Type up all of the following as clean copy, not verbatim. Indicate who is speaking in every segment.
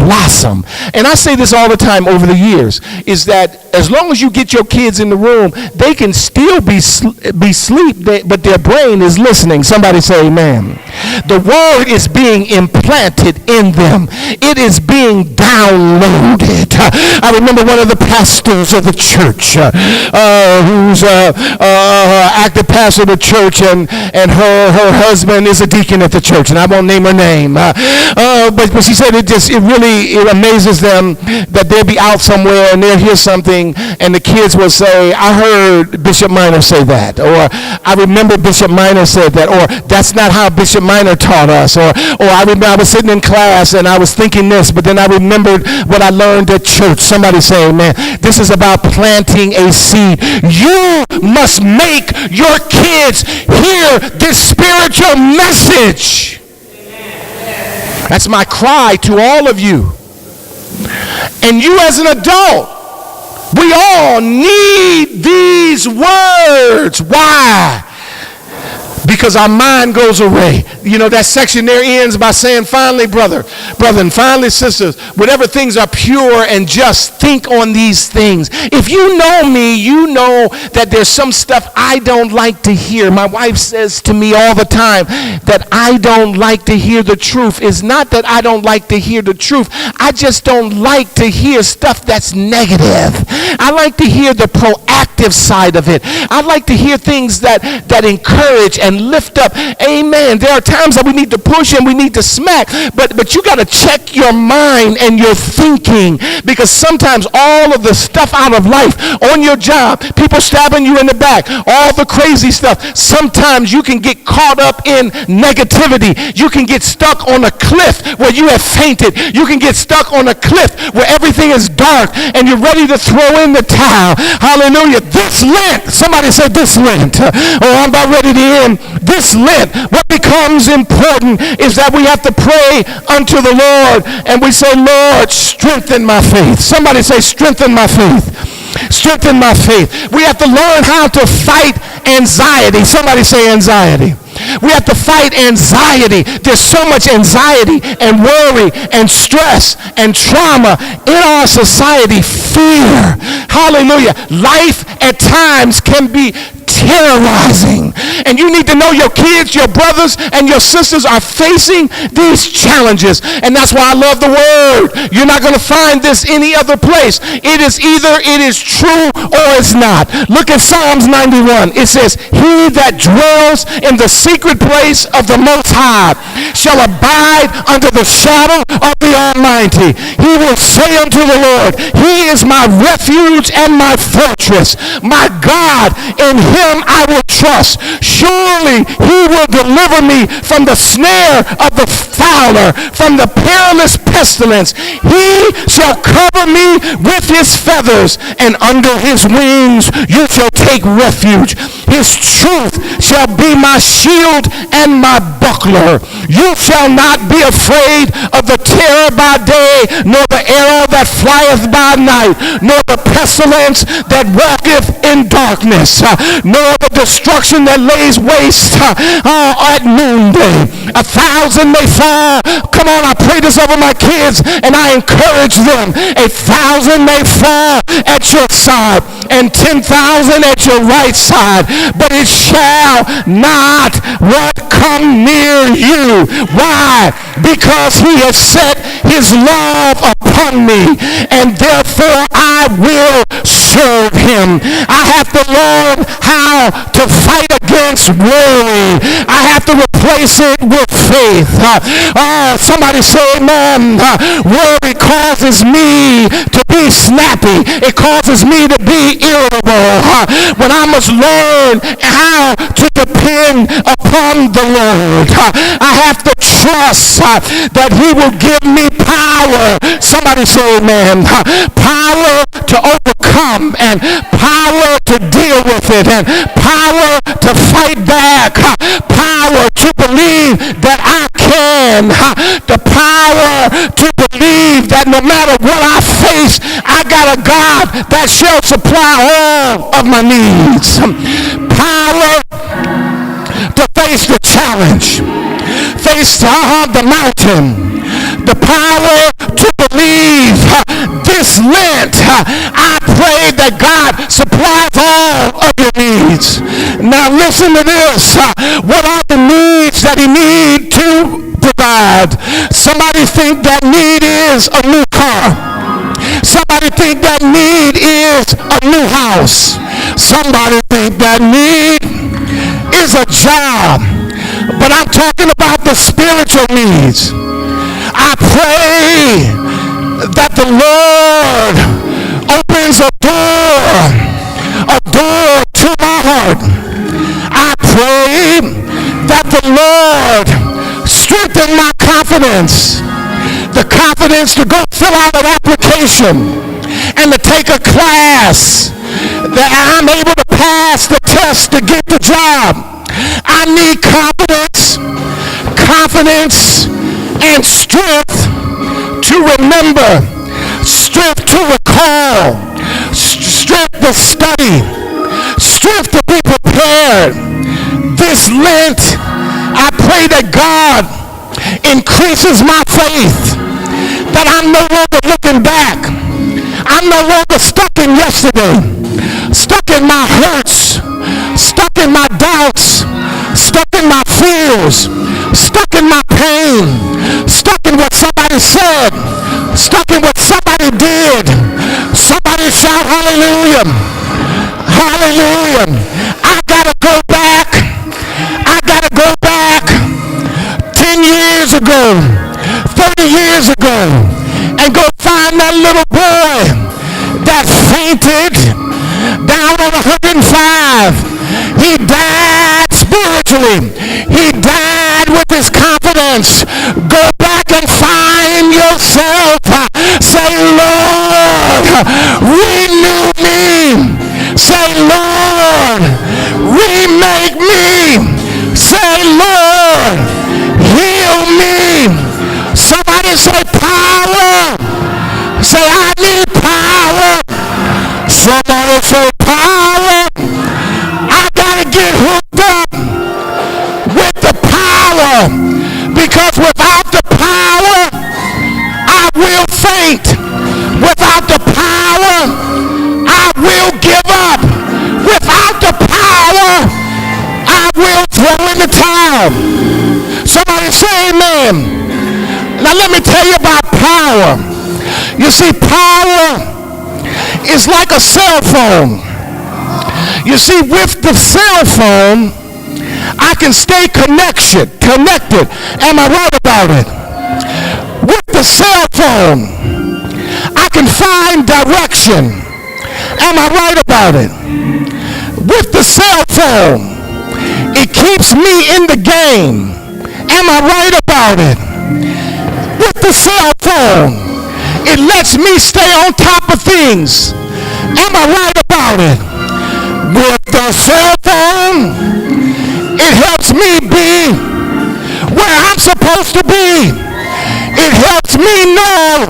Speaker 1: blossom. And I say this all the time over the years, is that as long as you get your kids in the room, they can still be asleep, but their brain is listening. Somebody say amen. The word is being implanted in them. It is being downloaded. I remember one of the pastors of the church, who's active pastor of the church, and her husband is a deacon at the church, and I won't name her name. But she said it really amazes them that they'll be out somewhere and they'll hear something, and the kids will say, I heard Bishop Minor say that, or I remember Bishop Minor said that, or that's not how Bishop Minor taught us, or I remember I was sitting in class and I was thinking this, but then I remembered what I learned at church. Somebody say, man, this is about planting a seed. You must make your kids hear this spiritual message. That's my cry to all of you. And you as an adult, we all need these words. Why? Because our mind goes away. You know, that section there ends by saying, finally, brother, and finally, sisters, whatever things are pure and just, think on these things. If you know me, you know that there's some stuff I don't like to hear. My wife says to me all the time that I don't like to hear the truth. It's not that I don't like to hear the truth. I just don't like to hear stuff that's negative. I like to hear the proactive side of it. I like to hear things that encourage and lift up. Amen. There are times that we need to push and we need to smack, but you got to check your mind and your thinking, because sometimes all of the stuff out of life, on your job, people stabbing you in the back, all the crazy stuff, sometimes you can get caught up in negativity. You can get stuck on a cliff where you have fainted. You can get stuck on a cliff where everything is dark and you're ready to throw in the towel. Hallelujah. This Lent, somebody say this Lent. I'm about ready to end. This Lent, what becomes important is that we have to pray unto the Lord, and we say, Lord, strengthen my faith. Somebody say, strengthen my faith. Strengthen my faith. We have to learn how to fight anxiety. Somebody say anxiety. We have to fight anxiety. There's so much anxiety and worry and stress and trauma in our society. Fear. Hallelujah. Life at times can be terrorizing, and you need to know your kids, your brothers, and your sisters are facing these challenges, and that's why I love the word. You're not going to find this any other place. It is either it is true or it's not. Look at Psalms 91. It says, he that dwells in the secret place of the Most High shall abide under the shadow of the Almighty. He will say unto the Lord, he is my refuge and my fortress, my God, in him I will trust. Surely he will deliver me from the snare of the fowler, from the perilous pestilence. He shall cover me with his feathers, and under his wings you shall take refuge. His truth shall be my shield and my buckler. You shall not be afraid of the terror by day, nor the arrow that flieth by night, nor the pestilence that walketh in darkness, nor the destruction that lays waste at noonday. 1,000 may fall. Come on, I pray this over my kids and I encourage them. 1,000 may fall at your side and 10,000 at your right side, but it shall not come near you. Why? Because he has set his love upon me, and therefore I will serve him. I have to learn how to fight against worry. I have to replace it with faith. Somebody say, man, worry causes me to be snappy. It causes me to be irritable. When I must learn how to depend upon the Lord, I have to trust that he will give me power. Somebody say amen. Power to overcome, and power to deal with it, and power to fight back, power to believe that I can, the power to believe that no matter what I face, I got a God that shall supply all of my needs. Power to face the challenge, face the mountain, the power to believe I pray that God supplies all of your needs. Now listen to this. What are the needs that he needs to provide? Somebody think that need is a new car. Somebody think that need is a new house. Somebody think that need is a job. But I'm talking about the spiritual needs. I pray that the Lord opens a door to my heart. I pray that the Lord strengthen my confidence, the confidence to go fill out an application and to take a class, that I'm able to pass the test to get the job. I need confidence and strength to remember, strength to recall, strength to study, strength to be prepared. This Lent, I pray that God increases my faith, that I'm no longer looking back. I'm no longer stuck in yesterday, stuck in my hurts, stuck in my doubts, stuck in my fears, stuck in my pain, stuck in what somebody said, stuck in what somebody did. Somebody shout hallelujah. Hallelujah. I gotta go back. I gotta go back 10 years ago, 30 years ago, and go find that little boy that fainted down on 105. He died spiritually. He died with his confidence. Go back and find yourself. Say, Lord, renew me. Say, Lord, remake me. Say, Lord, heal me. Somebody say power. Say, I need power. Somebody say power. I gotta get hooked up with the power, because without the power, I will faint. Without the power, I will give up. Without the power, I will throw in the towel. Somebody say amen. Now let me tell you about power. You see, power is like a cell phone. You see, with the cell phone, I can stay connected. Am I right about it? With the cell phone, I can find direction. Am I right about it? With the cell phone, it keeps me in the game. Am I right about it? With the cell phone, it lets me stay on top of things. Am I right about it? With the cell phone, it helps me be where I'm supposed to be. It helps me know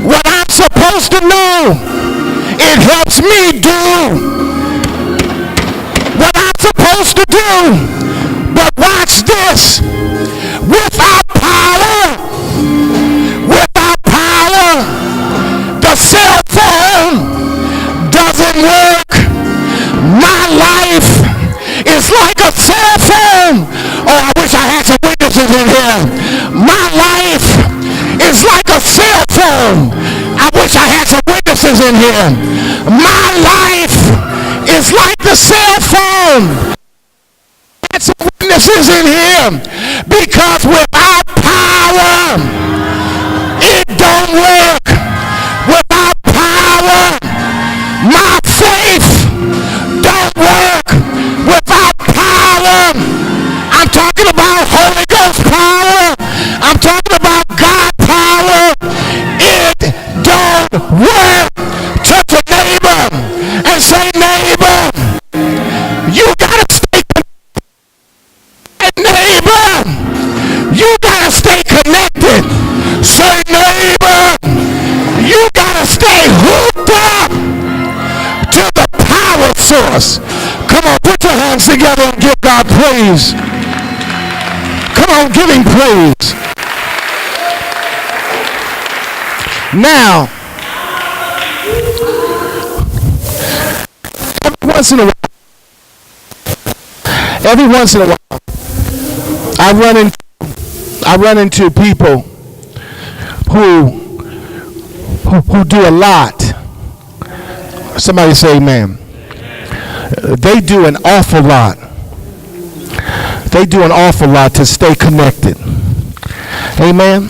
Speaker 1: what I'm supposed to know. It helps me do what I'm supposed to do. But watch this. Without power, the cell phone doesn't work. My life is like a cell phone. Oh, I wish I had some witnesses in here. My life is like a cell phone. I wish I had some witnesses in here. My life is like the cell phone. Had some witnesses in here, because without power, it don't work. Without power, my faith don't work. Without power, I'm talking about Holy Ghost power. I'm talking about God power. It don't work. Touch a neighbor and say, neighbor, you gotta stay connected. Neighbor, you gotta stay connected. Say, neighbor, you gotta stay hooked up to the power source. Come on, put your hands together and give God praise. Come on, give him praise. Now, once in a while, I run into people who do a lot. Somebody say amen. They do an awful lot. They do an awful lot to stay connected. Amen.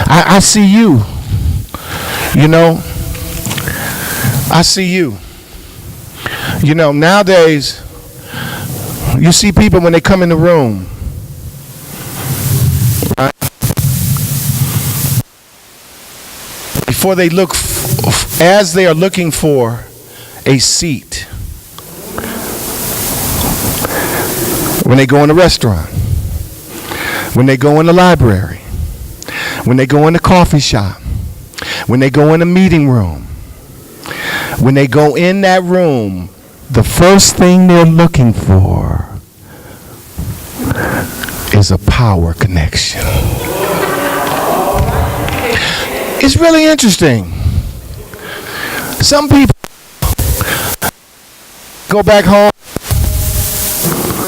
Speaker 1: I see you. You know, I see you. You know, nowadays, you see people when they come in the room, right? Before they look, as they are looking for a seat, when they go in a restaurant, when they go in the library, when they go in the coffee shop, when they go in a meeting room, when they go in that room, the first thing they're looking for is a power connection. It's really interesting. Some people go back home